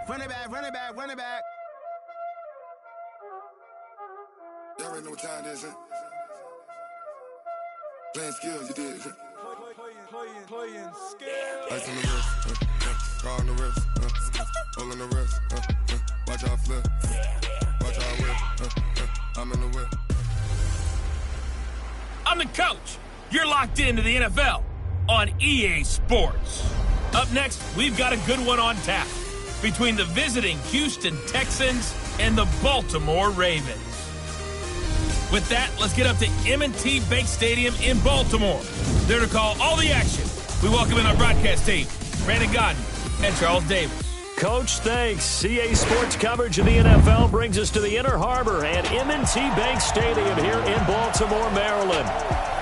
Run it back, run it back, run it back. Y'all already know what time it is, huh? Playing skills, you did. Playing skills. Ice on the wrist, car on the wrist, hole on the wrist, watch out flip, watch out whip, I'm in the whip. I'm the coach. You're locked into the NFL on EA Sports. Up next, we've got a good one on tap between the visiting Houston Texans and the Baltimore Ravens. With that, let's get up to M&T Bank Stadium in Baltimore. There to call all the action. We welcome in our broadcast team, Brandon Godden and Charles Davis. Coach, thanks. EA Sports coverage of the NFL brings us to the Inner Harbor and M&T Bank Stadium here in Baltimore, Maryland.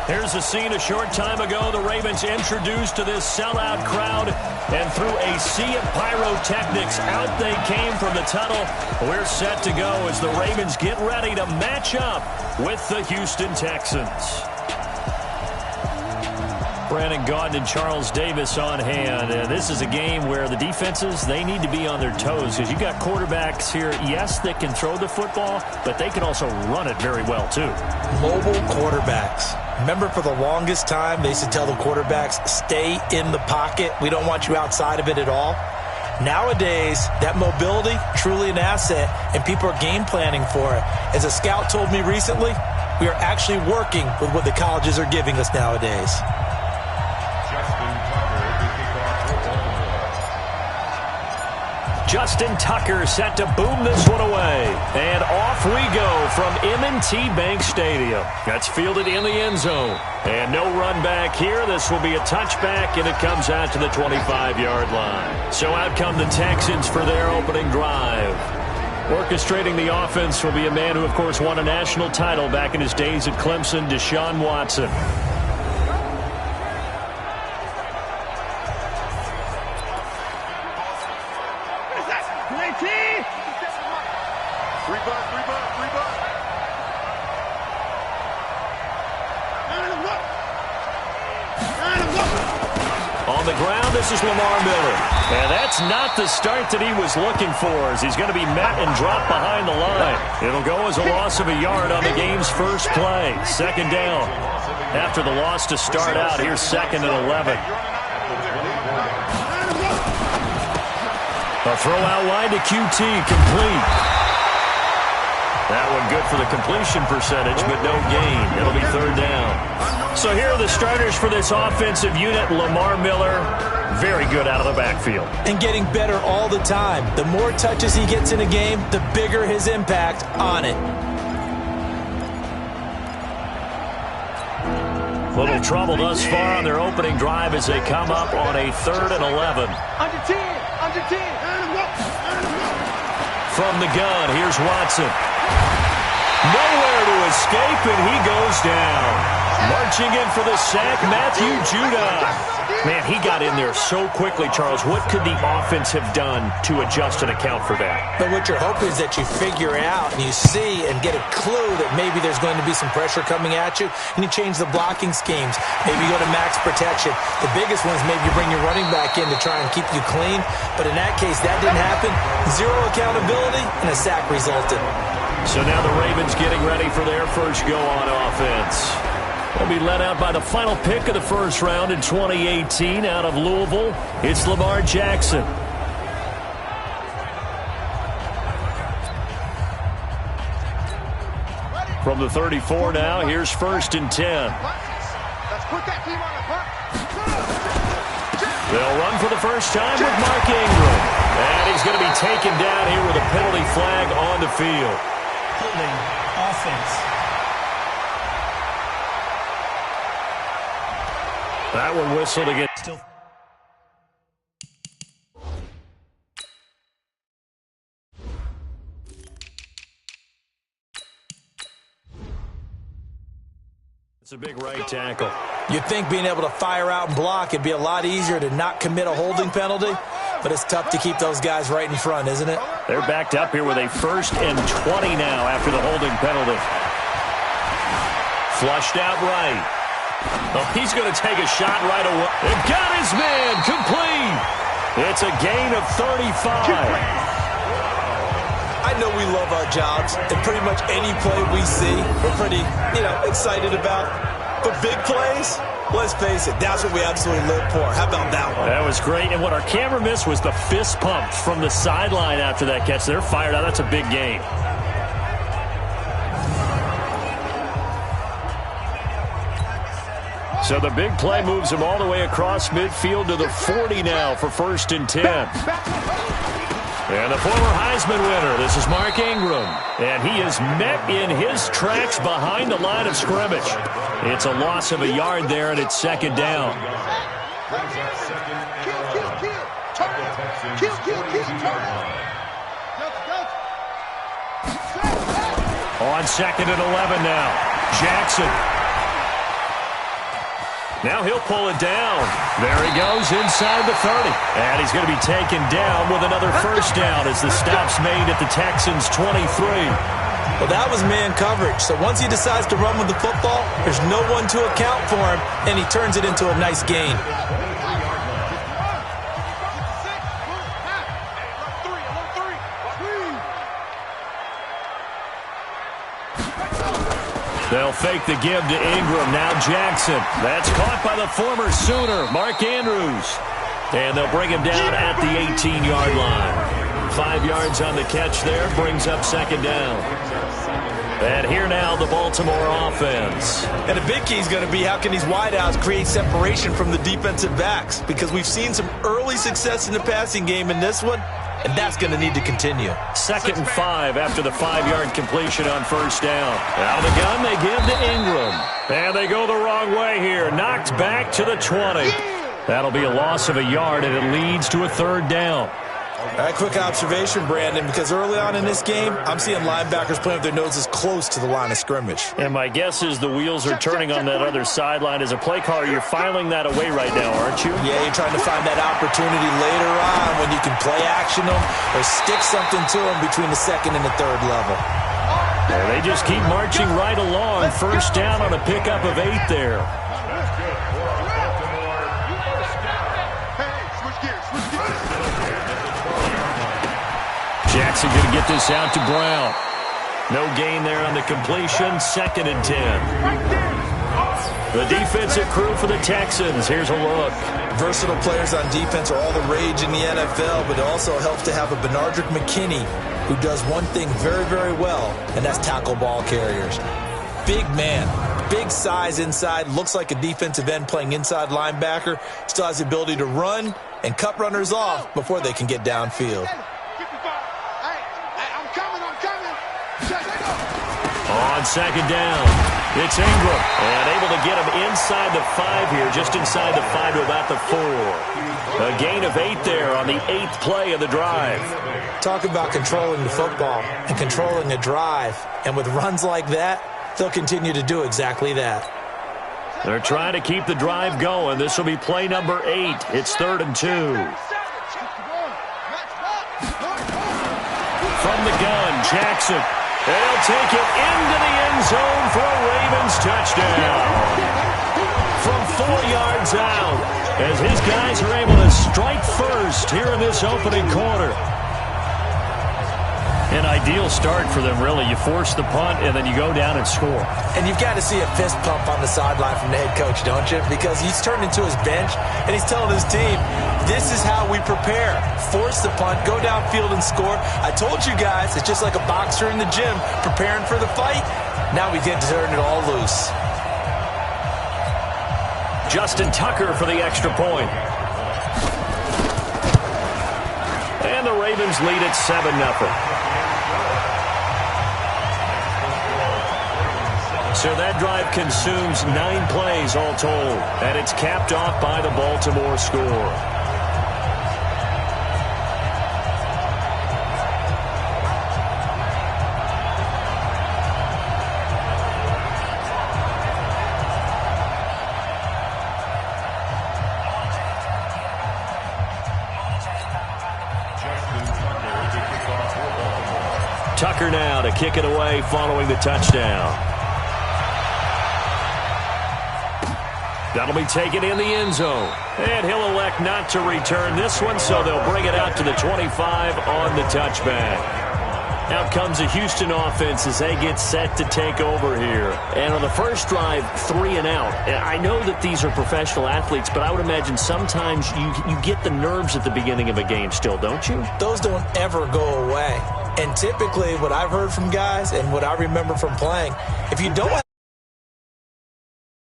Here's the scene a short time ago. The Ravens introduced to this sellout crowd, and through a sea of pyrotechnics, out they came from the tunnel. We're set to go as the Ravens get ready to match up with the Houston Texans. Brandon Gaudin and Charles Davis on hand. This is a game where the defenses, they need to be on their toes because you got quarterbacks here, yes, that can throw the football, but they can also run it very well too. Mobile quarterbacks. Remember, for the longest time, they used to tell the quarterbacks, stay in the pocket. We don't want you outside of it at all. Nowadays, that mobility, truly an asset, and people are game planning for it. As a scout told me recently, we are actually working with what the colleges are giving us nowadays. Justin Tucker set to boom this one away. And off we go from M&T Bank Stadium. That's fielded in the end zone. And no run back here. This will be a touchback, and it comes out to the 25-yard line. So out come the Texans for their opening drive. Orchestrating the offense will be a man who, of course, won a national title back in his days at Clemson, Deshaun Watson. On the ground, this is Lamar Miller. And that's not the start that he was looking for, as he's going to be met and dropped behind the line. It'll go as a loss of a yard on the game's first play. Second down. After the loss to start out, here's 2nd and 11. A throw out wide to QT, complete. That one good for the completion percentage, but no gain. It'll be 3rd down. So here are the starters for this offensive unit. Lamar Miller, very good out of the backfield. And getting better all the time. The more touches he gets in a game, the bigger his impact on it. Little trouble thus far on their opening drive as they come up on a 3rd and 11. Under 10, under 10. From the gun, here's Watson. Nowhere to escape, and he goes down. Marching in for the sack, Matthew Judon. Man, he got in there so quickly, Charles. What could the offense have done to adjust and account for that? But what you're hoping is that you figure out and you see and get a clue that maybe there's going to be some pressure coming at you, and you change the blocking schemes. Maybe you go to max protection. The biggest one is maybe you bring your running back in to try and keep you clean. But in that case, that didn't happen. Zero accountability, and a sack resulted. So now the Ravens getting ready for their first go on offense. They'll be led out by the final pick of the first round in 2018 out of Louisville. It's Lamar Jackson. From the 34 now, here's 1st and 10. They'll run for the first time with Mark Ingram. And he's going to be taken down here with a penalty flag on the field. Holding offense. That one whistled again. It's a big right tackle. You'd think being able to fire out and block, it'd be a lot easier to not commit a holding penalty, but it's tough to keep those guys right in front, isn't it? They're backed up here with a 1st and 20 now after the holding penalty. Flushed out right. Oh, he's going to take a shot right away. And got his man complete. It's a gain of 35. I know we love our jobs, and pretty much any play we see, we're pretty, excited about. But big plays, let's face it, that's what we absolutely live for. How about that one? That was great, and what our camera missed was the fist pump from the sideline after that catch. They're fired out. That's a big gain. So the big play moves him all the way across midfield to the 40 now for 1st and 10. And the former Heisman winner, this is Mark Ingram. And he is met in his tracks behind the line of scrimmage. It's a loss of a yard there, and it's 2nd down. On 2nd and 11 now. Jackson. Now he'll pull it down. There he goes inside the 30. And he's going to be taken down with another 1st down as the stop's made at the Texans' 23. Well, that was man coverage. So once he decides to run with the football, there's no one to account for him, and he turns it into a nice gain. They'll fake the give to Ingram. Now Jackson. That's caught by the former Sooner, Mark Andrews. And they'll bring him down at the 18-yard line. 5 yards on the catch there. Brings up 2nd down. And here now the Baltimore offense. And the big key is going to be how can these wideouts create separation from the defensive backs? Because we've seen some early success in the passing game in this one, and that's going to need to continue. 2nd and 5 after the 5-yard completion on 1st down. Out of the gun, they give to Ingram. And they go the wrong way here. Knocked back to the 20. That'll be a loss of a yard, and it leads to a 3rd down. All right, quick observation, Brandon, because early on in this game, I'm seeing linebackers playing with their noses close to the line of scrimmage. And my guess is the wheels are turning on that other sideline. As a play caller, you're filing that away right now, aren't you? Yeah, you're trying to find that opportunity later on when you can play action them or stick something to them between the 2nd and the 3rd level. And they just keep marching right along. 1st down on a pickup of 8 there. Jackson going to get this out to Brown. No gain there on the completion. 2nd and 10. The defensive crew for the Texans. Here's a look. Versatile players on defense are all the rage in the NFL, but it also helps to have a Benardrick McKinney who does one thing very, very well, and that's tackle ball carriers. Big man, big size inside, looks like a defensive end playing inside linebacker, still has the ability to run and cut runners off before they can get downfield. On 2nd down, it's Ingram. And able to get him inside the 5 here, just inside the 5 to about the 4. A gain of 8 there on the 8th play of the drive. Talk about controlling the football and controlling a drive. And with runs like that, they'll continue to do exactly that. They're trying to keep the drive going. This will be play number 8. It's 3rd and 2. From the gun, Jackson. They'll take it into the end zone for a Ravens touchdown. From 4 yards out, as his guys are able to strike first here in this opening quarter. An ideal start for them, really. You force the punt, and then you go down and score. And you've got to see a fist pump on the sideline from the head coach, don't you? Because he's turned into his bench, and he's telling his team, this is how we prepare. Force the punt, go downfield and score. I told you guys, it's just like a boxer in the gym preparing for the fight. Now we get to turn it all loose. Justin Tucker for the extra point. And the Ravens lead at 7-0. So that drive consumes 9 plays all told, and it's capped off by the Baltimore score. Tucker now to kick it away following the touchdown. That'll be taken in the end zone. And he'll elect not to return this one, so they'll bring it out to the 25 on the touchback. Out comes the Houston offense as they get set to take over here. And on the first drive, 3 and out. I know that these are professional athletes, but I would imagine sometimes you get the nerves at the beginning of a game still, don't you? Those don't ever go away. And typically what I've heard from guys and what I remember from playing, if you don't have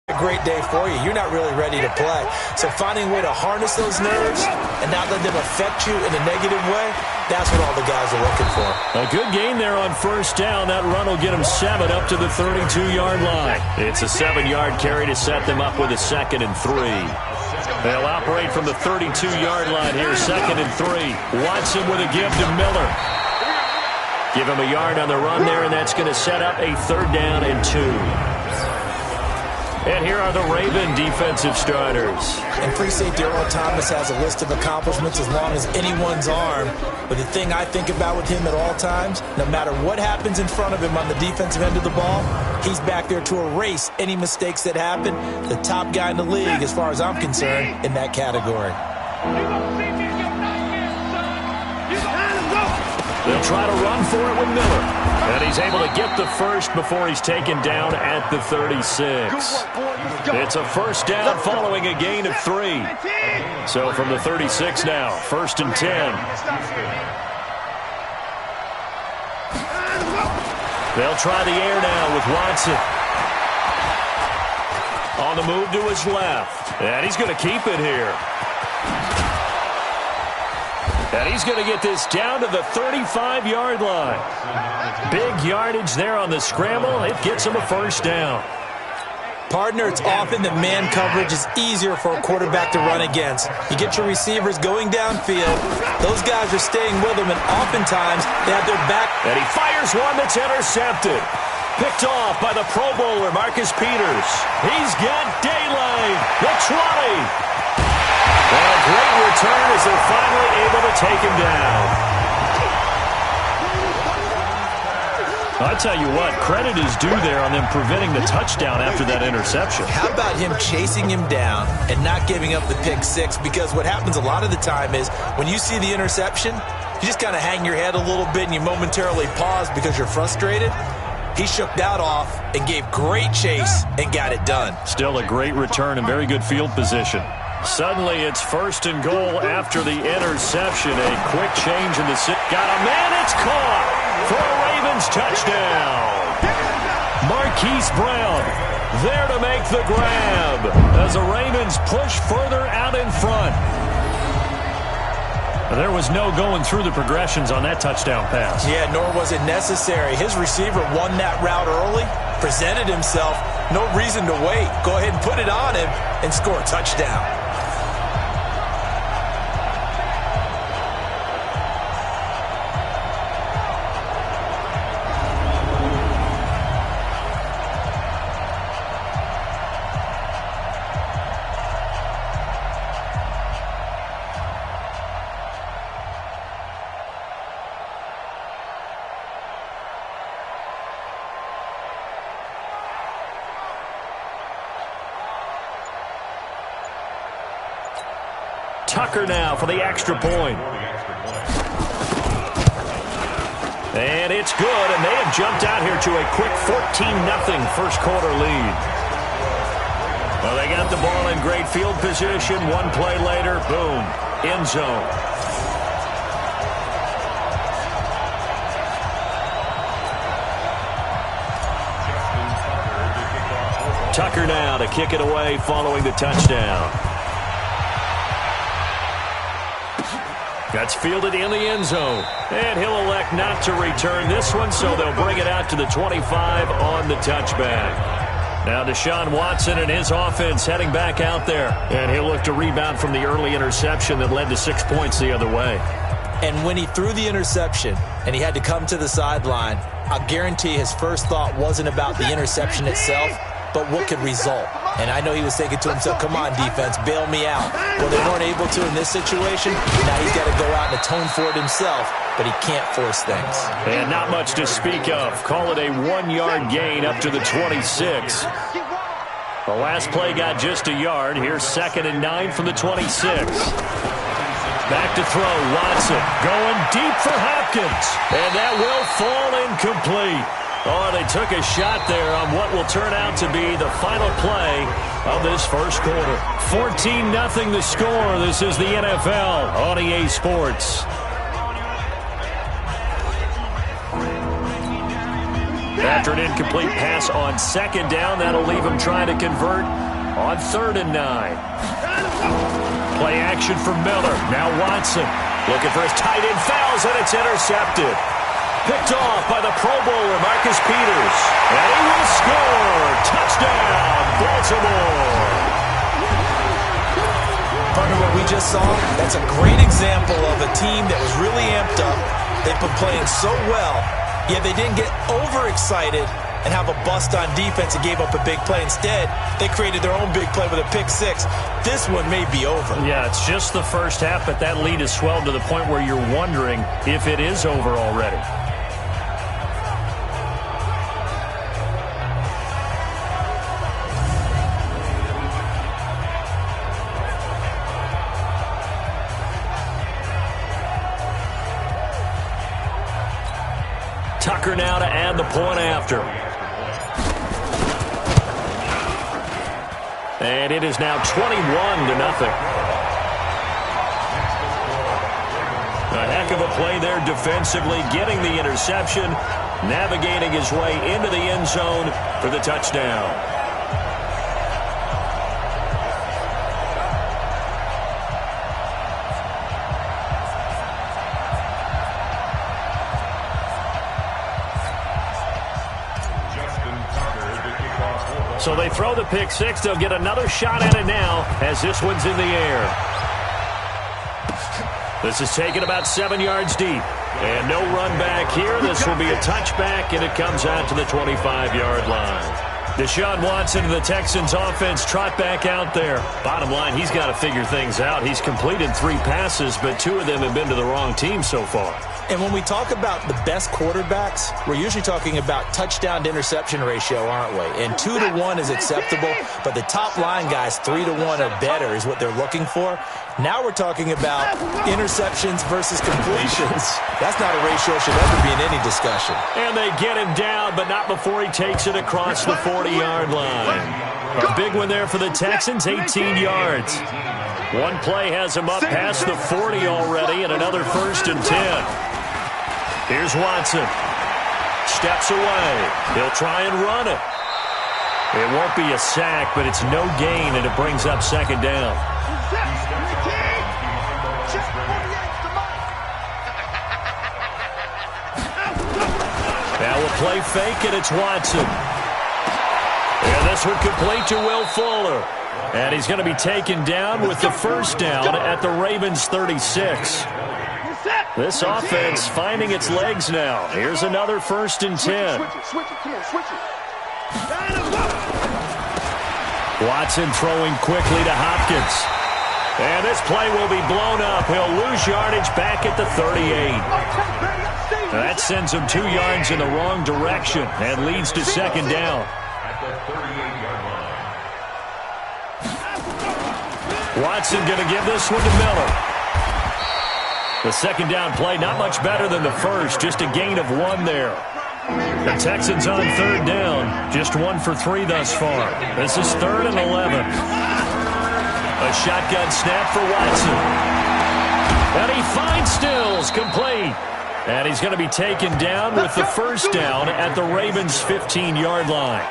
a great day for you, you're not really ready to play. So finding a way to harness those nerves and not let them affect you in a negative way, that's what all the guys are looking for. A good gain there on first down. That run will get them 7 up to the 32-yard line. It's a 7-yard carry to set them up with a 2nd and 3. They'll operate from the 32-yard line here, 2nd and 3. Watson with a give to Miller. Give him a yard on the run there, and that's going to set up a 3rd down and 2. And here are the Raven defensive starters. And free safety Earl Thomas has a list of accomplishments as long as anyone's arm. But the thing I think about with him at all times, no matter what happens in front of him on the defensive end of the ball, he's back there to erase any mistakes that happen. The top guy in the league, as far as I'm concerned, in that category. They'll try to run for it with Miller. And he's able to get the first before he's taken down at the 36. It's a first down following a gain of 3. So from the 36 now, 1st and 10. They'll try the air now with Watson. On the move to his left. And he's going to keep it here. And he's going to get this down to the 35-yard line. Big yardage there on the scramble. It gets him a first down. Partner, it's often that man coverage is easier for a quarterback to run against. You get your receivers going downfield. Those guys are staying with them, and oftentimes they have their back. And he fires one that's intercepted. Picked off by the Pro Bowler, Marcus Peters. He's got daylight. The 20. And a great return as they're finally able to take him down. I tell you what, credit is due there on them preventing the touchdown after that interception. How about him chasing him down and not giving up the pick 6? Because what happens a lot of the time is when you see the interception, you just kind of hang your head a little bit and you momentarily pause because you're frustrated. He shook that off and gave great chase and got it done. Still a great return and very good field position. Suddenly it's 1st and goal after the interception. A quick change in the sit. Got a man, it's caught for a Ravens touchdown. Marquise Brown there to make the grab as the Ravens push further out in front. There was no going through the progressions on that touchdown pass. Yeah, nor was it necessary. His receiver won that route early, presented himself, no reason to wait. Go ahead and put it on him and score a touchdown. Tucker now for the extra point. And it's good, and they have jumped out here to a quick 14-0 first quarter lead. Well, they got the ball in great field position. One play later, boom, end zone. Tucker now to kick it away following the touchdown. That's fielded in the end zone. And he'll elect not to return this one, so they'll bring it out to the 25 on the touchback. Now Deshaun Watson and his offense heading back out there. And he'll look to rebound from the early interception that led to 6 points the other way. And when he threw the interception and he had to come to the sideline, I guarantee his first thought wasn't about the interception itself, but what could result. And I know he was thinking to himself, come on, defense, bail me out. Well, they weren't able to in this situation. Now he's got to go out and atone for it himself, but he can't force things. And not much to speak of. Call it a 1-yard gain up to the 26. The last play got just a yard. Here's 2nd and 9 from the 26. Back to throw, Watson going deep for Hopkins. And that will fall incomplete. Oh, they took a shot there on what will turn out to be the final play of this first quarter. 14-0 the score. This is the NFL on EA Sports. After an incomplete pass on second down, that'll leave him trying to convert on 3rd and 9. Play action for Miller. Now Watson looking for his tight end, fouls, and it's intercepted. Picked off by the Pro Bowler, Marcus Peters. And he will score. Touchdown, Baltimore. Partner, what we just saw, that's a great example of a team that was really amped up. They've been playing so well, yet they didn't get overexcited and have a bust on defense and gave up a big play. Instead, they created their own big play with a pick six. This one may be over. Yeah, it's just the first half, but that lead has swelled to the point where you're wondering if it is over already. Tucker now to add the point after. And it is now 21-0. A heck of a play there defensively, getting the interception, navigating his way into the end zone for the touchdown. So they throw the pick six. They'll get another shot at it now as this one's in the air. This is taken about 7 yards deep. And no run back here. This will be a touchback, and it comes out to the 25-yard line. Deshaun Watson and the Texans offense trot back out there. Bottom line, he's got to figure things out. He's completed 3 passes, but 2 of them have been to the wrong team so far. And when we talk about the best quarterbacks, we're usually talking about touchdown-to-interception ratio, aren't we? And 2-to-1 is acceptable, but the top line guys, 3-to-1 or better is what they're looking for. Now we're talking about interceptions versus completions. That's not a ratio that should ever be in any discussion. And they get him down, but not before he takes it across the 40-yard line. A big one there for the Texans, 18 yards. One play has him up past the 40 already, and another 1st and 10. Here's Watson. Steps away. He'll try and run it. It won't be a sack, but it's no gain, and it brings up 2nd down. Now a play fake, and it's Watson. And this one complete to Will Fuller. And he's going to be taken down with the 1st down at the Ravens' 36. This offense finding its legs now. Here's another 1st and 10. Watson throwing quickly to Hopkins. And this play will be blown up. He'll lose yardage back at the 38. That sends him 2 yards in the wrong direction and leads to 2nd down. Watson going to give this one to Miller. The 2nd down play, not much better than the first, just a gain of 1 there. The Texans on 3rd down, just 1 for 3 thus far. This is 3rd and 11. A shotgun snap for Watson. And he finds Stills, complete. And he's going to be taken down with the 1st down at the Ravens' 15-yard line.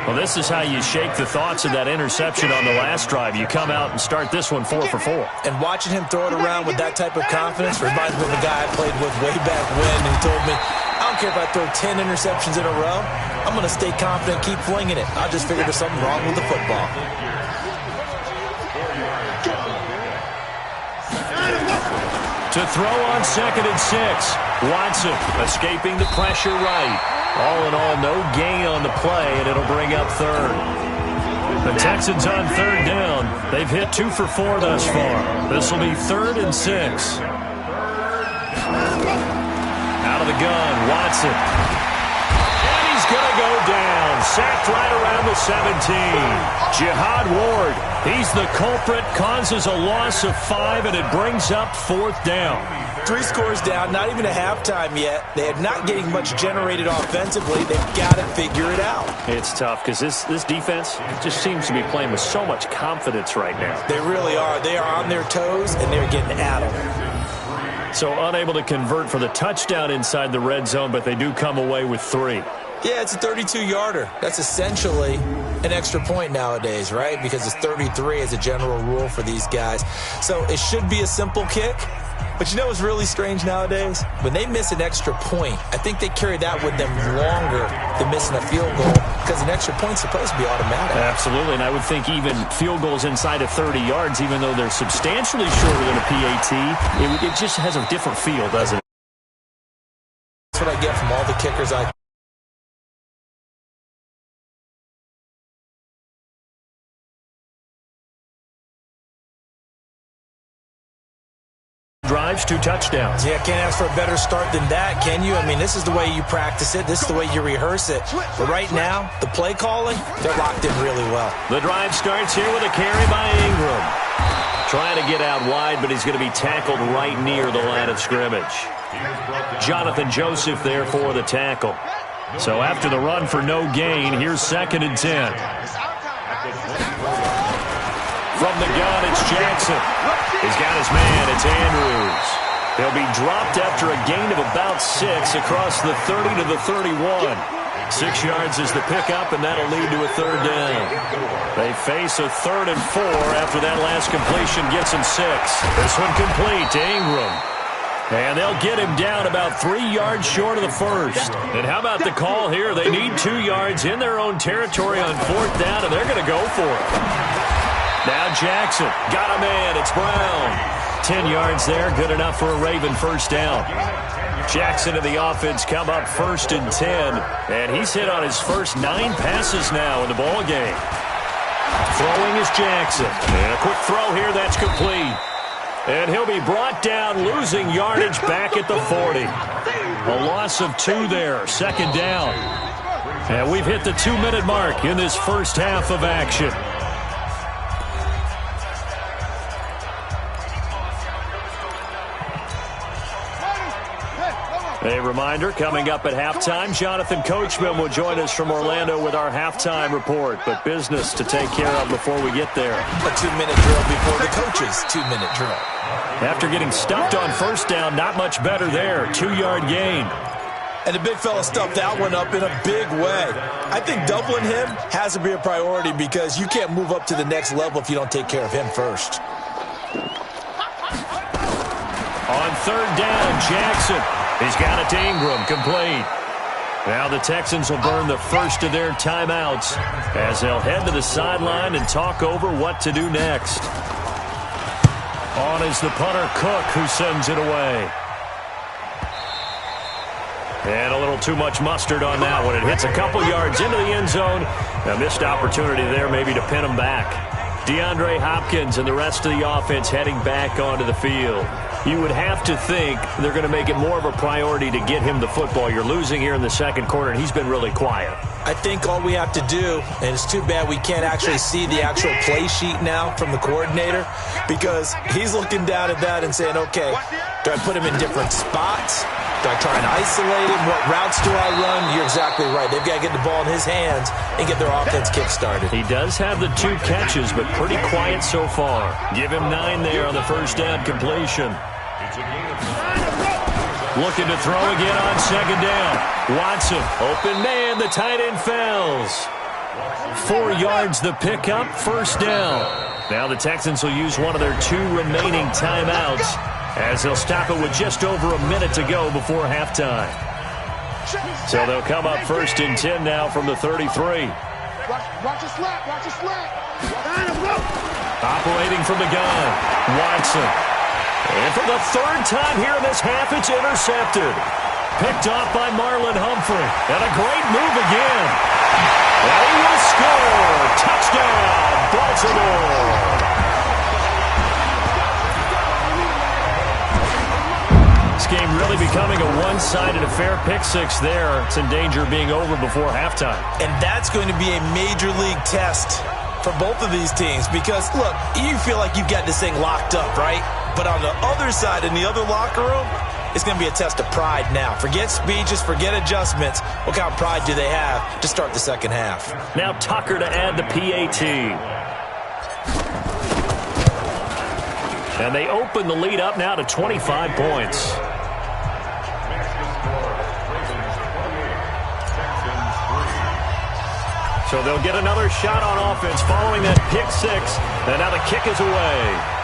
Well, this is how you shake the thoughts of that interception on the last drive. You come out and start this one 4 for 4. And watching him throw it around with that type of confidence reminds me of a guy I played with way back when who told me, I don't care if I throw 10 interceptions in a row. I'm going to stay confident, keep flinging it. I just figured there's something wrong with the football. To throw on 2nd and 6. Watson escaping the pressure right. All in all, no gain on the play, and it'll bring up 3rd. The Texans on 3rd down. They've hit 2 for 4 thus far. This will be 3rd and 6. Out of the gun, Watson. And he's going to go down. Sacked right around the 17. Jihad Ward He's the culprit, causes a loss of 5, and it brings up 4th down. 3 scores down, not even a halftime yet. They're not getting much generated offensively. They've got to figure it out. It's tough because this defense just seems to be playing with so much confidence right now. They really are. They are on their toes, and they're getting at them. So unable to convert for the touchdown inside the red zone, but they do come away with 3. Yeah, it's a 32-yarder. That's essentially an extra point nowadays, right? Because it's 33 as a general rule for these guys. So it should be a simple kick. But you know what's really strange nowadays? When they miss an extra point, I think they carry that with them longer than missing a field goal because an extra point's supposed to be automatic. Absolutely, and I would think even field goals inside of 30 yards, even though they're substantially shorter than a PAT, it just has a different feel, doesn't it? That's what I get from all the kickers I drives, 2 touchdowns. Yeah, can't ask for a better start than that, can you? I mean, this is the way you practice it. This is the way you rehearse it. But right now, the play calling, they're locked in really well. The drive starts here with a carry by Ingram. Trying to get out wide, but he's going to be tackled right near the line of scrimmage. Jonathan Joseph there for the tackle. So after the run for no gain, here's 2nd and 10. From the gun, it's Jackson. He's got his man. It's Andrews. He'll be dropped after a gain of about 6 across the 30 to the 31. 6 yards is the pickup, and that'll lead to a 3rd down. They face a 3rd and 4 after that last completion gets him 6. This one complete to Ingram. And they'll get him down about 3 yards short of the first. And how about the call here? They need 2 yards in their own territory on 4th down, and they're going to go for it. Now Jackson, got a man, it's Brown. 10 yards there, good enough for a Raven 1st down. Jackson and the offense come up 1st and 10, and he's hit on his first 9 passes now in the ball game. Throwing is Jackson, and a quick throw here, that's complete. And he'll be brought down, losing yardage back at the 40. A loss of 2 there, 2nd down. And we've hit the 2-minute mark in this first half of action. A reminder, coming up at halftime, Jonathan Coachman will join us from Orlando with our halftime report, but business to take care of before we get there. A 2-minute drill before the coach's 2-minute drill. After getting stuffed on 1st down, not much better there. 2-yard gain. And the big fella stuffed that one up in a big way. I think doubling him has to be a priority because you can't move up to the next level if you don't take care of him first. On 3rd down, Jackson. He's got it to Ingram, complete. Now the Texans will burn the first of their timeouts as they'll head to the sideline and talk over what to do next. On is the punter, Cook, who sends it away. And a little too much mustard on that one. It hits a couple yards into the end zone. A missed opportunity there maybe to pin him back. DeAndre Hopkins and the rest of the offense heading back onto the field. You would have to think they're going to make it more of a priority to get him the football. You're losing here in the 2nd quarter, and he's been really quiet. I think all we have to do, and it's too bad we can't actually see the actual play sheet now from the coordinator, because he's looking down at that and saying, okay, do I put him in different spots? Do I try and isolate him? What routes do I run? You're exactly right. They've got to get the ball in his hands and get their offense kick-started. He does have the 2 catches, but pretty quiet so far. Give him 9 there on the 1st down completion. Looking to throw again on 2nd down. Watson, open man, the tight end fells. 4 yards the pickup, 1st down. Now the Texans will use one of their 2 remaining timeouts as they'll stop it with just over a minute to go before halftime. So they'll come up 1st and 10 now from the 33. Watch your slap, watch your slap. Operating from the gun, Watson. And for the 3rd time here in this half, it's intercepted. Picked off by Marlon Humphrey. And a great move again. And he will score. Touchdown, Baltimore. This game really becoming a one-sided affair. Pick 6 there. It's in danger of being over before halftime. And that's going to be a major league test for both of these teams because, look, you feel like you've got this thing locked up, right? But on the other side, in the other locker room, it's going to be a test of pride now. Forget speeches, forget adjustments. What kind of pride do they have to start the second half? Now Tucker to add the PAT. And they open the lead up now to 25 points. So they'll get another shot on offense following that pick six. And now the kick is away.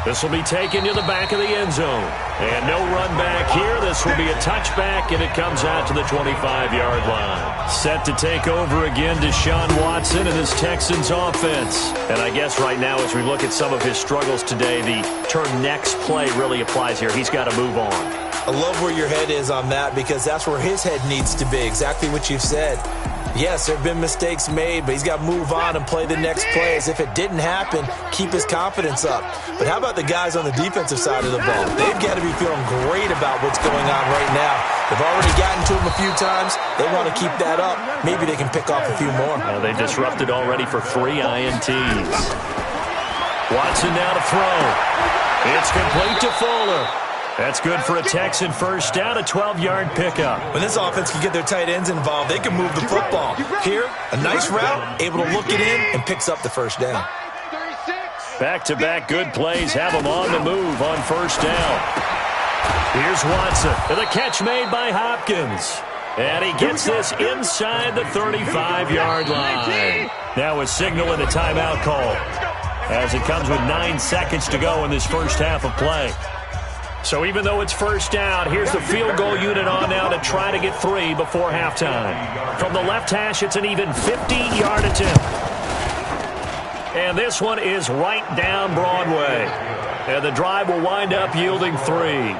This will be taken to the back of the end zone. And no run back here. This will be a touchback, and it comes out to the 25-yard line. Set to take over again, Deshaun Watson and his Texans offense. And I guess right now as we look at some of his struggles today, the turn next play really applies here. He's got to move on. I love where your head is on that because that's where his head needs to be, exactly what you've said. Yes, there have been mistakes made, but he's got to move on and play the next play as if it didn't happen, keep his confidence up. But how about the guys on the defensive side of the ball? They've got to be feeling great about what's going on right now. They've already gotten to him a few times. They want to keep that up. Maybe they can pick off a few more. They've disrupted already for 3 INTs. Watson now to throw. It's complete to Fuller. That's good for a Texan first down, a 12-yard pickup. When this offense can get their tight ends involved, they can move the football. Here, a nice route, able to look it in, and picks up the first down. Back-to-back good plays have them on the move on first down. Here's Watson, and the catch made by Hopkins. And he gets this inside the 35-yard line. Now a signal and a timeout call as it comes with 9 seconds to go in this first half of play. So even though it's first down, here's the field goal unit on now to try to get 3 before halftime. From the left hash, it's an even 50-yard attempt. And this one is right down Broadway. And the drive will wind up yielding 3.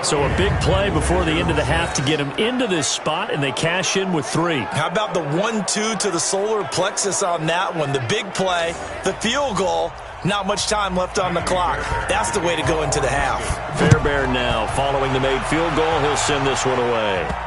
So a big play before the end of the half to get them into this spot, and they cash in with 3. How about the 1-2 to the solar plexus on that one? The big play, the field goal. Not much time left on the clock. That's the way to go into the half. Fairbairn now following the made field goal. He'll send this one away.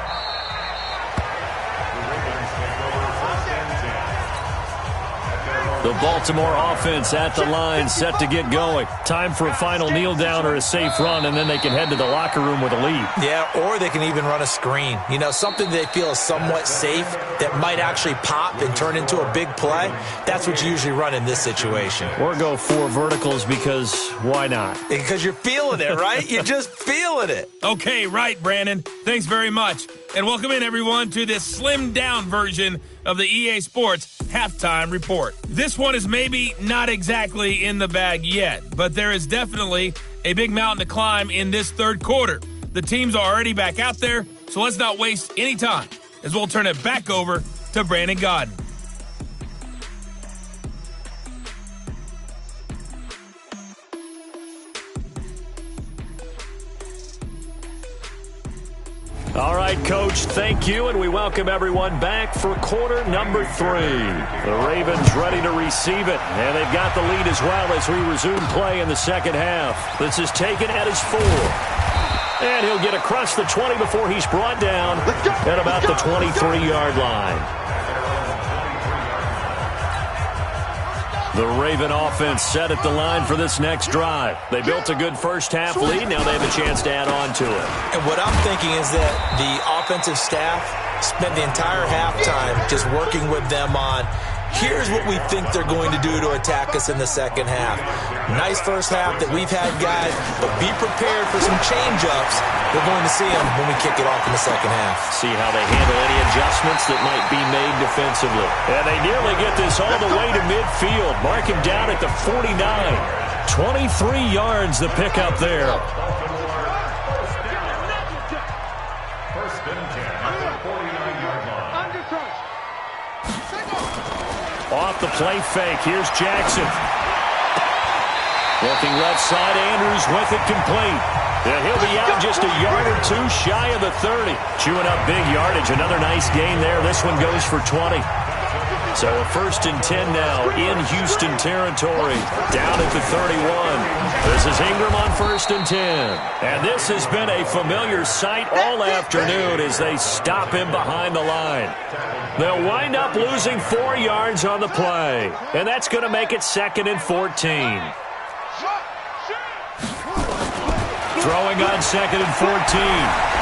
The Baltimore offense at the line, set to get going. Time for a final kneel down or a safe run, and then they can head to the locker room with a lead. Yeah, or they can even run a screen. You know, something they feel is somewhat safe that might actually pop and turn into a big play. That's what you usually run in this situation. Or go 4 verticals because why not? Because you're feeling it, right? You're just feeling it. Okay, right, Brandon. Thanks very much. And welcome in, everyone, to this slimmed-down version of the EA Sports Halftime Report. This one is maybe not exactly in the bag yet, but there is definitely a big mountain to climb in this third quarter. The teams are already back out there, so let's not waste any time as we'll turn it back over to Brandon Godden. All right, Coach, thank you, and we welcome everyone back for quarter number 3. The Ravens ready to receive it, and they've got the lead as well as we resume play in the second half. This is taken at his 4. And he'll get across the 20 before he's brought down at about the 23-yard line. The Raven offense set at the line for this next drive. They built a good first-half lead. Now they have a chance to add on to it. And what I'm thinking is that the offensive staff spent the entire halftime just working with them on, here's what we think they're going to do to attack us in the second half. Nice first half that we've had, guys, but be prepared for some change-ups. We're going to see them when we kick it off in the second half. See how they handle any adjustments that might be made defensively. And they nearly get this all the way to midfield. Mark him down at the 49. 23 yards the pickup there. First and 10 at the 49-yard line. Off the play fake. Here's Jackson. Looking left side. Andrews with it complete. And he'll be out just a yard or 2 shy of the 30. Chewing up big yardage. Another nice gain there. This one goes for 20. So a first and 10 now in Houston territory. Down at the 31. This is Ingram on 1st and 10. And this has been a familiar sight all afternoon as they stop him behind the line. They'll wind up losing 4 yards on the play. And that's going to make it 2nd and 14. Throwing on 2nd and 14.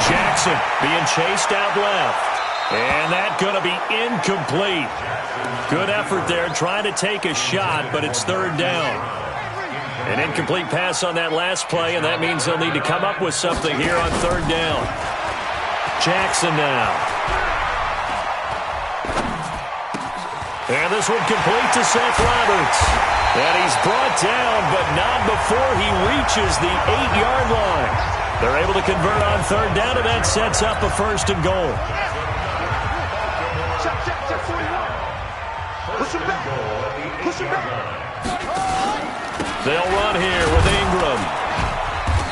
Jackson being chased out left. And that's going to be incomplete. Good effort there trying to take a shot, but it's 3rd down. An incomplete pass on that last play, and that means they'll need to come up with something here on 3rd down. Jackson now. And this one complete to Seth Roberts. And he's brought down, but not before he reaches the 8-yard line. They're able to convert on 3rd down, and that sets up a 1st and goal. They'll run here with Ingram.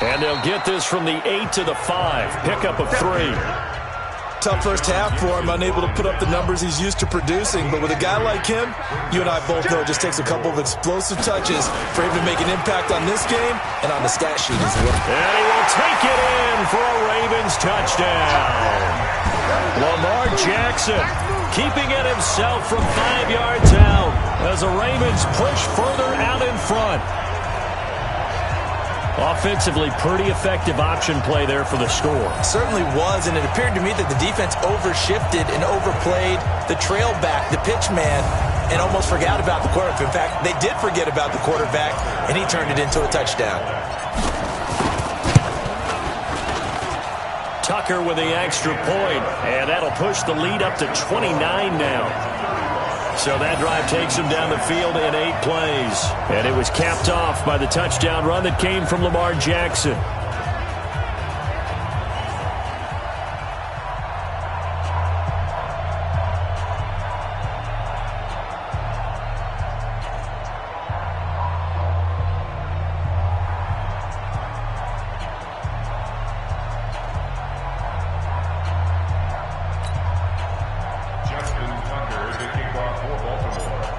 And they'll get this from the 8 to the 5. Pickup of 3. Tough first half for him, unable to put up the numbers he's used to producing. But with a guy like him, you and I both know it just takes a couple of explosive touches for him to make an impact on this game and on the stat sheet as well. And he will take it in for a Ravens touchdown. Lamar Jackson keeping it himself from 5 yards out as the Ravens push further out in front. Offensively, pretty effective option play there for the score. Certainly was, and it appeared to me that the defense overshifted and overplayed the trail back, the pitch man, and almost forgot about the quarterback. In fact, they did forget about the quarterback, and he turned it into a touchdown. Tucker with the extra point, and that'll push the lead up to 29 now. So that drive takes him down the field in 8 plays. And it was capped off by the touchdown run that came from Lamar Jackson.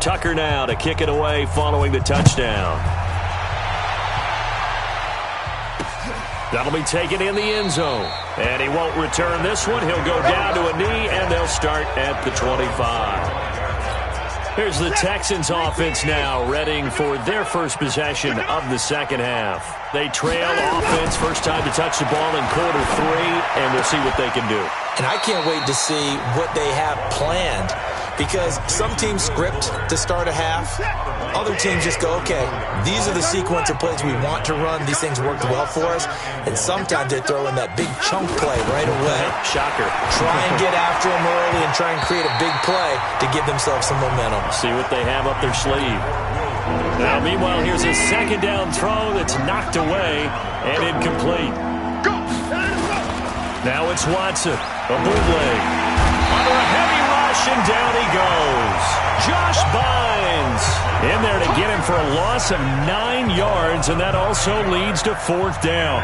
Tucker now to kick it away following the touchdown. That'll be taken in the end zone. And he won't return this one. He'll go down to a knee, and they'll start at the 25. Here's the Texans offense now, readying for their first possession of the second half. They trail offense, first time to touch the ball in quarter 3, and we'll see what they can do. And I can't wait to see what they have planned, because some teams script to start a half. Other teams just go, okay, these are the sequence of plays we want to run. These things worked well for us. And sometimes they throw in that big chunk play right away. Shocker. Try and get after them early and try and create a big play to give themselves some momentum. See what they have up their sleeve. Now, meanwhile, here's a second down throw that's knocked away and incomplete. Now it's Watson. A bootleg. Under a heavy rush, and down he goes. Josh Bynes in there to get him for a loss of 9 yards, and that also leads to 4th down.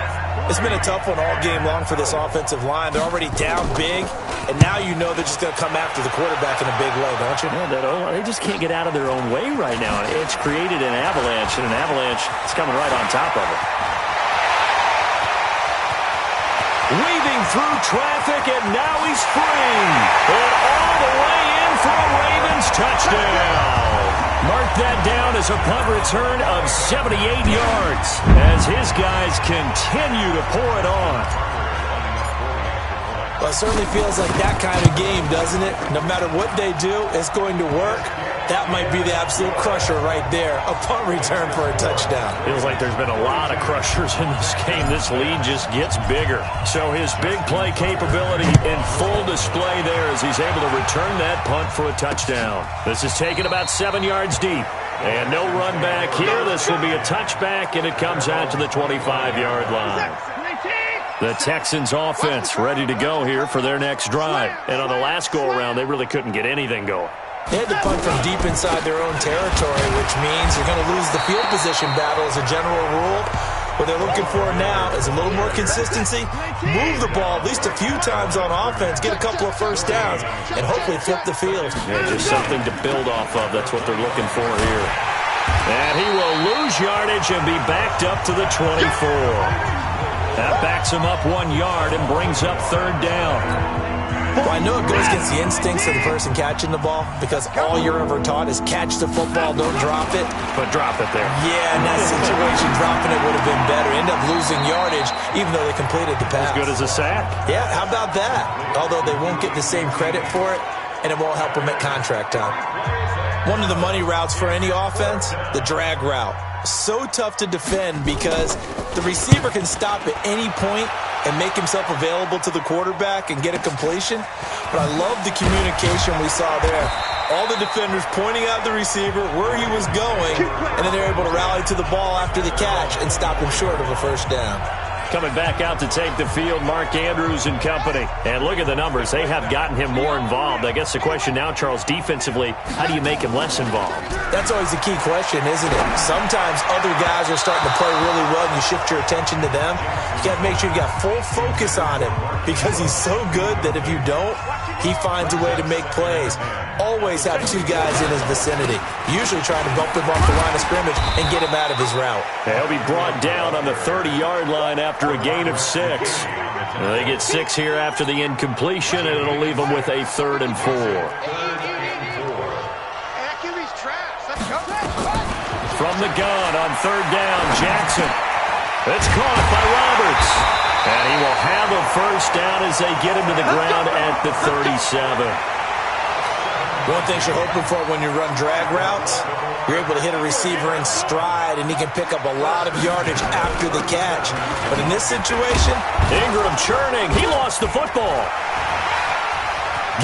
It's been a tough one all game long for this offensive line. They're already down big, and now you know they're just going to come after the quarterback in a big way, don't you? Yeah, they just can't get out of their own way right now. It's created an avalanche, and an avalanche is coming right on top of it. Weaving through traffic, and now he's free. And all the way in for a Ravens touchdown. Mark that down as a punt return of 78 yards as his guys continue to pour it on. Well, it certainly feels like that kind of game, doesn't it? No matter what they do, it's going to work. That might be the absolute crusher right there. A punt return for a touchdown. Feels like there's been a lot of crushers in this game. This lead just gets bigger. So his big play capability in full display there as he's able to return that punt for a touchdown. This is taken about 7 yards deep. And no run back here. This will be a touchback, and it comes out to the 25-yard line. The Texans offense ready to go here for their next drive. And on the last go-around, they really couldn't get anything going. They had to punt from deep inside their own territory, which means you're going to lose the field position battle as a general rule. What they're looking for now is a little more consistency, move the ball at least a few times on offense, get a couple of first downs, and hopefully flip the field. Yeah, just something to build off of. That's what they're looking for here. And he will lose yardage and be backed up to the 24. That backs him up 1 yard and brings up third down. Well, I know it goes against the instincts of the person catching the ball because all you're ever taught is catch the football, don't drop it. But drop it there. Yeah, in that situation, dropping it would have been better. End up losing yardage even though they completed the pass. As good as a sack. Yeah, how about that? Although they won't get the same credit for it, and it won't help them at contract time. One of the money routes for any offense, the drag route. So tough to defend because the receiver can stop at any point and make himself available to the quarterback and get a completion. But I love the communication we saw there. All the defenders pointing out the receiver, where he was going, and then they're able to rally to the ball after the catch and stop him short of a first down. Coming back out to take the field, Mark Andrews and company. And look at the numbers. They have gotten him more involved. I guess the question now, Charles, defensively, how do you make him less involved? That's always a key question, isn't it? Sometimes other guys are starting to play really well and you shift your attention to them. You got to make sure you got full focus on him because he's so good that if you don't, he finds a way to make plays. Always have 2 guys in his vicinity. Usually trying to bump him off the line of scrimmage and get him out of his route. He'll be brought down on the 30-yard line after a gain of 6. They get 6 here after the incompletion, and it'll leave them with a 3rd and 4. From the gun on 3rd down, Jackson. It's caught by Roberts. And he will have a first down as they get him to the ground at the 37. One thing you're hoping for when you run drag routes, you're able to hit a receiver in stride, and he can pick up a lot of yardage after the catch. But in this situation, Ingram churning. He lost the football.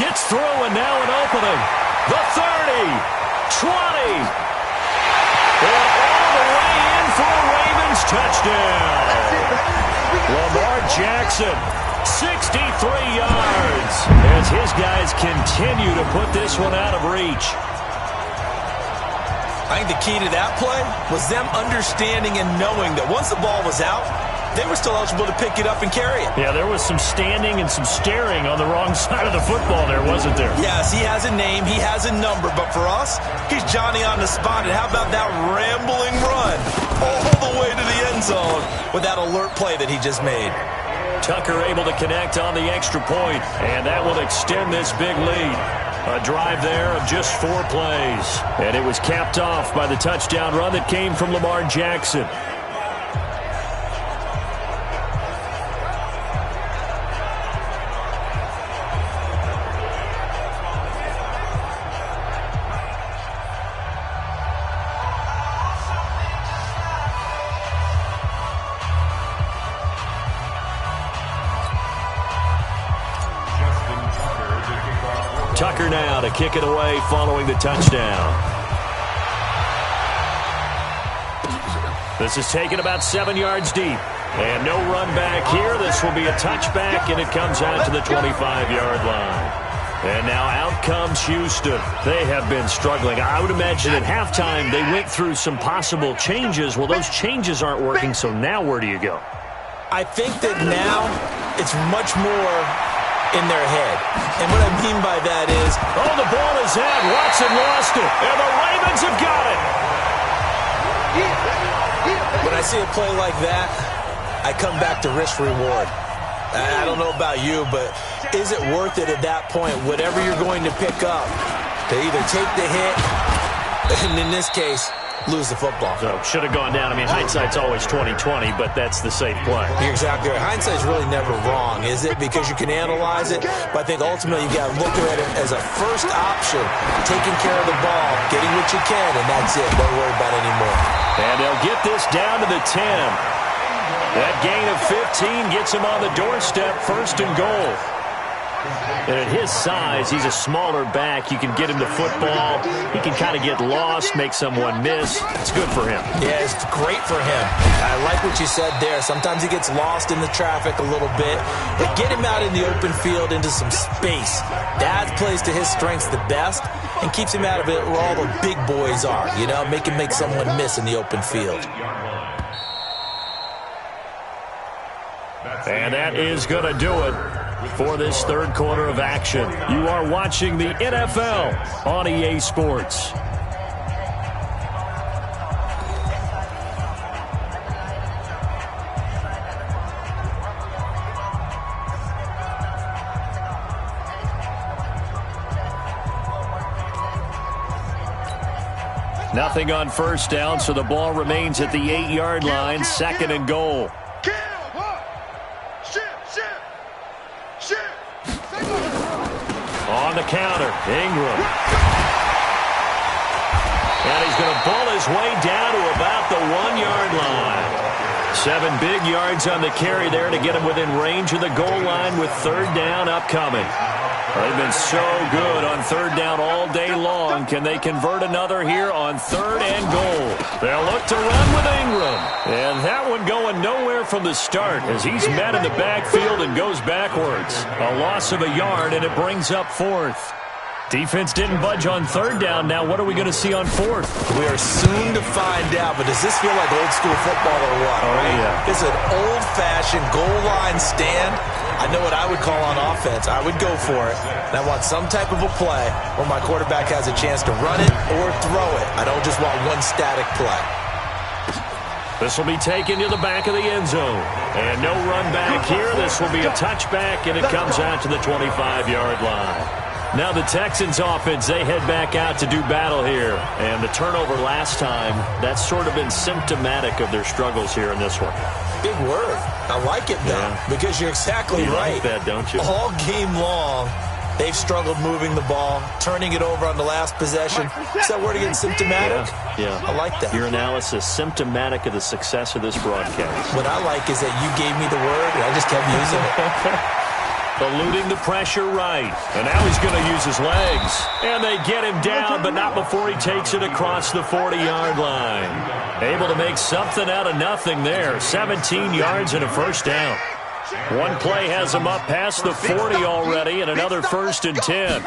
Gets through, and now an opening. The 30, 20. And all the way in for a Ravens touchdown. Lamar Jackson, 63 yards, as his guys continue to put this one out of reach. I think the key to that play was them understanding and knowing that once the ball was out, they were still eligible to pick it up and carry it. Yeah, there was some standing and some staring on the wrong side of the football there, wasn't there? Yes, he has a name, he has a number, but for us, he's Johnny on the spot. And how about that rambling run all the way to the end zone with that alert play that he just made? Tucker able to connect on the extra point, and that will extend this big lead. A drive there of just 4 plays, and it was capped off by the touchdown run that came from Lamar Jackson. Tucker now to kick it away following the touchdown. This is taken about 7 yards deep. And no run back here. This will be a touchback, and it comes out to the 25-yard line. And now out comes Houston. They have been struggling. I would imagine at halftime they went through some possible changes. Well, those changes aren't working, so now where do you go? I think that now it's much more in their head. And what I mean by that is, oh, the ball is out. Watson lost it, and the Ravens have got it. When I see a play like that, I come back to risk reward. I don't know about you, but is it worth it at that point, whatever you're going to pick up, to either take the hit, and in this case, lose the football? So should have gone down. I mean, hindsight's always 20/20, but that's the safe play. You're exactly right. Hindsight's really never wrong, is it? Because you can analyze it, but I think ultimately you got to look at it as a first option, taking care of the ball, getting what you can, and that's it. Don't worry about it anymore. And they'll get this down to the 10. That gain of 15 gets him on the doorstep, 1st and goal. And at his size, he's a smaller back. You can get him the football. He can kind of get lost, make someone miss. It's good for him. Yeah, it's great for him. I like what you said there. Sometimes he gets lost in the traffic a little bit, but get him out in the open field into some space. That plays to his strengths the best and keeps him out of it where all the big boys are, you know, make him make someone miss in the open field. And that is going to do it for this 3rd quarter of action. You are watching the NFL on EA Sports. Nothing on first down, so the ball remains at the 8-yard line, 2nd and goal. On the counter, Ingram. And he's going to pull his way down to about the 1-yard line. 7 big yards on the carry there to get him within range of the goal line with 3rd down upcoming. They've been so good on 3rd down all day long. Can they convert another here on 3rd and goal? They'll look to run with Ingram. And that one going nowhere from the start as he's met in the backfield and goes backwards. A loss of a yard, and it brings up 4th. Defense didn't budge on 3rd down. Now what are we going to see on 4th? We are soon to find out, but does this feel like old school football or what? Oh, yeah. It's an old-fashioned goal line stand. I know what I would call on offense. I would go for it. And I want some type of a play where my quarterback has a chance to run it or throw it. I don't just want one static play. This will be taken to the back of the end zone. And no run back here. This will be a touchback, and it comes out to the 25-yard line. Now the Texans offense, they head back out to do battle here. And the turnover last time, that's sort of been symptomatic of their struggles here in this one. Big word. I like it, though, because you're exactly right. You like that, don't you? All game long, they've struggled moving the ball, turning it over on the last possession. Is that word again, symptomatic? Yeah. I like that. Your analysis, symptomatic of the success of this broadcast. What I like is that you gave me the word, and I just kept using it. Eluding the pressure right. And now he's going to use his legs. And they get him down, but not before he takes it across the 40-yard line. Able to make something out of nothing there. 17 yards and a 1st down. One play has him up past the 40 already, and another 1st and 10.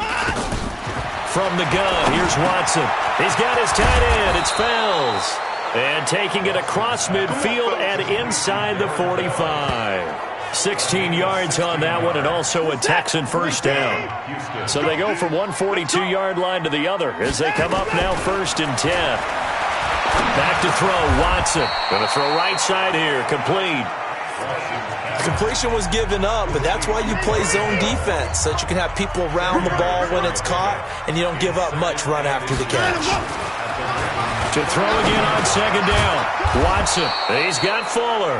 From the gun, here's Watson. He's got his tight end. It's Fells. And taking it across midfield and inside the 45. 16 yards on that one, and also a Texan 1st down. So they go from one 42-yard line to the other as they come up now 1st and 10. Back to throw, Watson. Going to throw right side here, complete. Completion was given up, but that's why you play zone defense, so that you can have people around the ball when it's caught, and you don't give up much run after the catch. To throw again on 2nd down. Watson, he's got Fuller.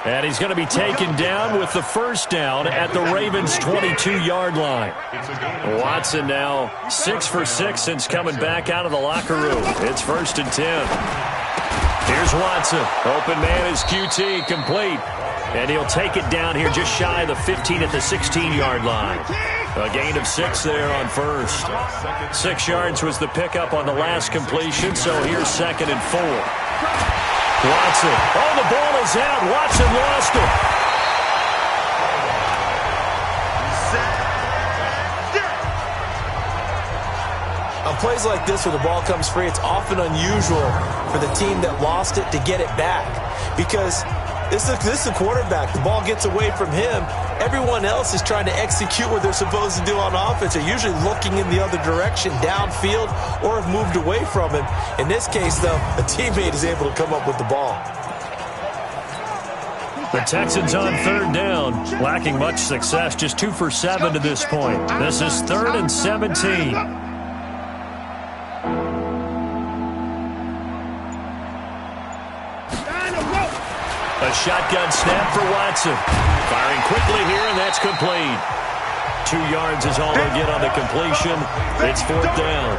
And he's going to be taken down with the 1st down at the Ravens' 22-yard line. Watson now 6 for 6 since coming back out of the locker room. It's 1st and 10. Here's Watson. Open man is QT, complete. And he'll take it down here just shy of the 15 at the 16-yard line. A gain of 6 there on 1st. 6 yards was the pickup on the last completion, so here's 2nd and 4. Watson. Oh, the ball is out. Watson lost it. On plays like this where the ball comes free, it's often unusual for the team that lost it to get it back. Because this is a quarterback. The ball gets away from him. Everyone else is trying to execute what they're supposed to do on offense. They're usually looking in the other direction, downfield, or have moved away from him. In this case, though, a teammate is able to come up with the ball. The Texans on 3rd down, lacking much success, just 2 for 7 to this point. This is 3rd and 17. A shotgun snap for Watson. Firing quickly here, and that's complete. 2 yards is all they'll get on the completion. It's 4th down.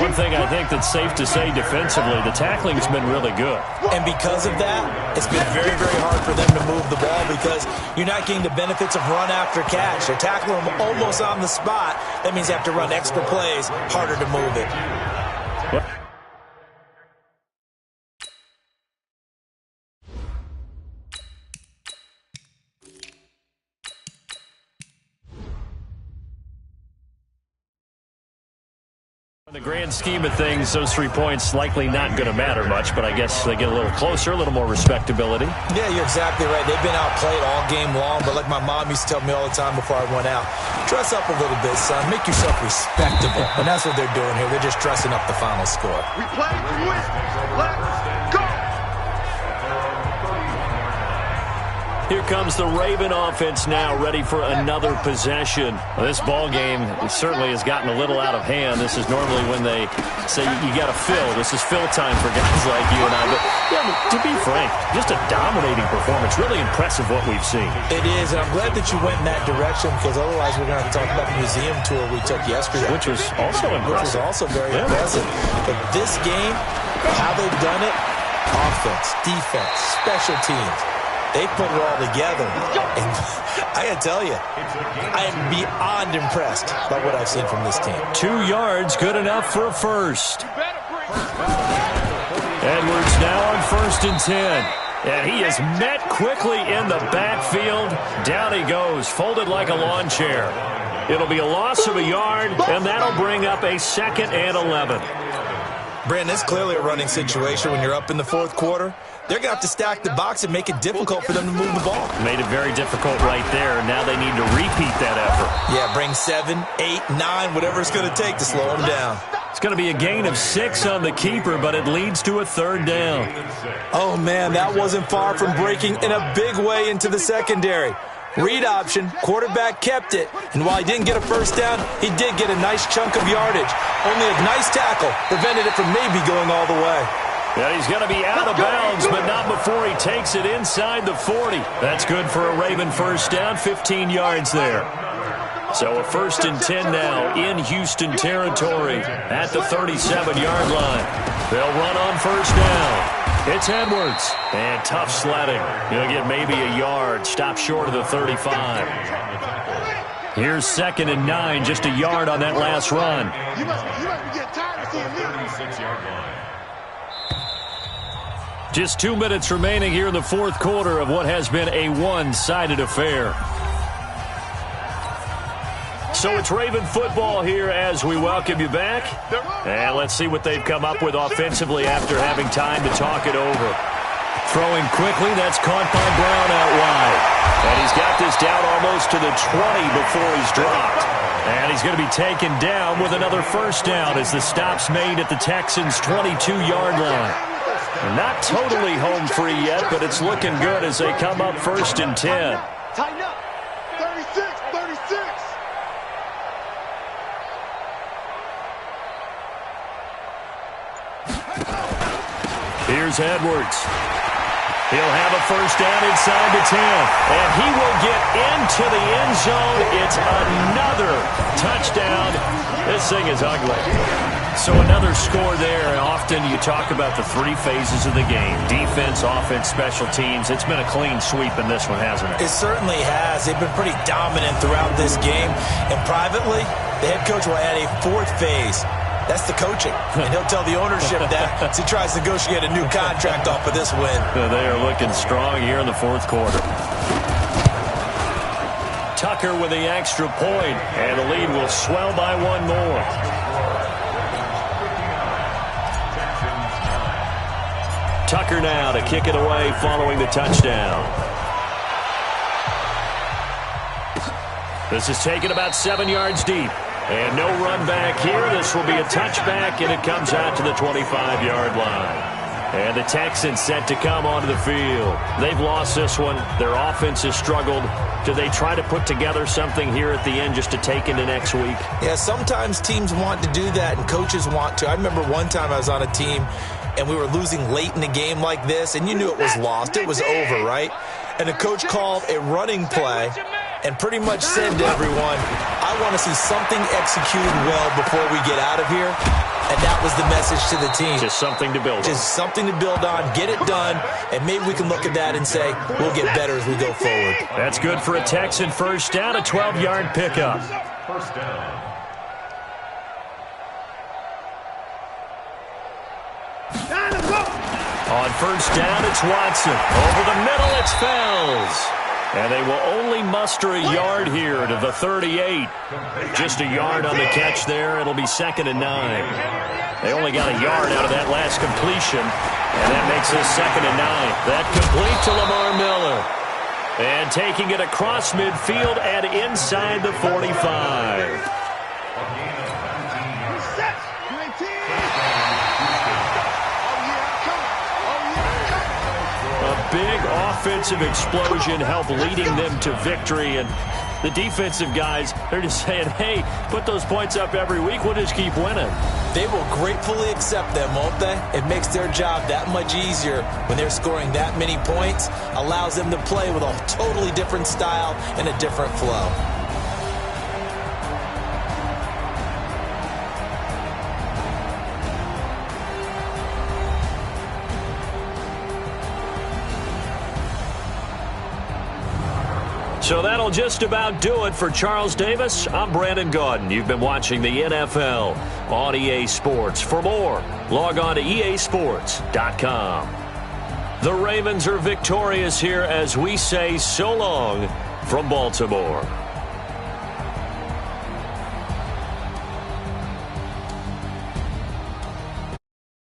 One thing I think that's safe to say defensively, the tackling's been really good. And because of that, it's been very, very hard for them to move the ball because you're not getting the benefits of run after catch. They're tackling them almost on the spot. That means you have to run extra plays, harder to move it. In the grand scheme of things, those 3 points likely not going to matter much, but I guess they get a little closer, a little more respectability. Yeah, you're exactly right. They've been outplayed all game long, but like my mom used to tell me all the time before I went out, dress up a little bit, son. Make yourself respectable. And that's what they're doing here. They're just dressing up the final score. We play to win. Let's go. Here comes the Raven offense now, ready for another possession. Well, this ball game certainly has gotten a little out of hand. This is normally when they say you got to fill. This is fill time for guys like you and I. But yeah, to be frank, just a dominating performance. Really impressive what we've seen. It is, and I'm glad that you went in that direction, because otherwise we're going to talk about the museum tour we took yesterday. Which was also impressive. Which was also very impressive. But this game, how they've done it, offense, defense, special teams, they put it all together. And I got to tell you, I am beyond impressed by what I've seen from this team. 2 yards, good enough for a first. Edwards now on 1st and 10. And he is met quickly in the backfield. Down he goes, folded like a lawn chair. It'll be a loss of a yard, and that'll bring up a 2nd and 11. Brandon, it's clearly a running situation when you're up in the 4th quarter. They're going to have to stack the box and make it difficult for them to move the ball. Made it very difficult right there. Now they need to repeat that effort. Yeah, bring 7, 8, 9, whatever it's going to take to slow them down. It's going to be a gain of 6 on the keeper, but it leads to a 3rd down. Oh, man, that wasn't far from breaking in a big way into the secondary. Read option, quarterback kept it, and while he didn't get a first down, he did get a nice chunk of yardage. Only a nice tackle prevented it from maybe going all the way. Yeah, he's going to be out of bounds, but not before he takes it inside the 40. That's good for a Raven first down, 15 yards there. So a 1st and 10 now in Houston territory at the 37-yard line. They'll run on 1st down. It's Edwards, and tough sledding. He'll get maybe a yard, stop short of the 35. Here's 2nd and 9, just a yard on that last run. You must be getting tired of seeing me. 36-yard line. Just 2 minutes remaining here in the 4th quarter of what has been a one-sided affair. So it's Raven football here as we welcome you back. And let's see what they've come up with offensively after having time to talk it over. Throwing quickly, that's caught by Brown out wide. And he's got this down almost to the 20 before he's dropped. And he's going to be taken down with another first down as the stop's made at the Texans' 22-yard line. Not totally home free yet, but it's looking good as they come up 1st and 10. Tighten up. 36, 36. Here's Edwards. He'll have a first down inside the 10. And he will get into the end zone. It's another touchdown. This thing is ugly. So another score there. And often you talk about the 3 phases of the game. Defense, offense, special teams. It's been a clean sweep in this one, hasn't it? It certainly has. They've been pretty dominant throughout this game. And privately, the head coach will add a 4th phase. That's the coaching. And he'll tell the ownership that as he tries to negotiate a new contract off of this win. They are looking strong here in the 4th quarter. Tucker with the extra point, and the lead will swell by 1 more. Tucker now to kick it away following the touchdown. This is taken about 7 yards deep. And no run back here. This will be a touchback, and it comes out to the 25-yard line. And the Texans set to come onto the field. They've lost this one. Their offense has struggled. Do they try to put together something here at the end just to take into next week? Yeah, sometimes teams want to do that, and coaches want to. I remember one time I was on a team, and we were losing late in a game like this, and you knew it was lost. It was over, right? And the coach called a running play and pretty much said to everyone, I want to see something executed well before we get out of here. And that was the message to the team. Just something to build on. Just something to build on, get it done, and maybe we can look at that and say, we'll get better as we go forward. That's good for a Texan first down, a 12-yard pickup. First down. On first down, it's Watson. Over the middle, it's Fells. And they will only muster a yard here to the 38. Just a yard on the catch there. It'll be 2nd and 9. They only got a yard out of that last completion. And that makes this 2nd and 9. That complete to Lamar Miller. And taking it across midfield and inside the 45. big offensive explosion help leading them to victory. And the defensive guys, they're just saying, hey, put those points up every week. We'll just keep winning. They will gratefully accept them, won't they? It makes their job that much easier when they're scoring that many points. Allows them to play with a totally different style and a different flow. So that'll just about do it for Charles Davis. I'm Brandon Gaudin. You've been watching the NFL on EA Sports. For more, log on to easports.com. The Ravens are victorious here as we say so long from Baltimore.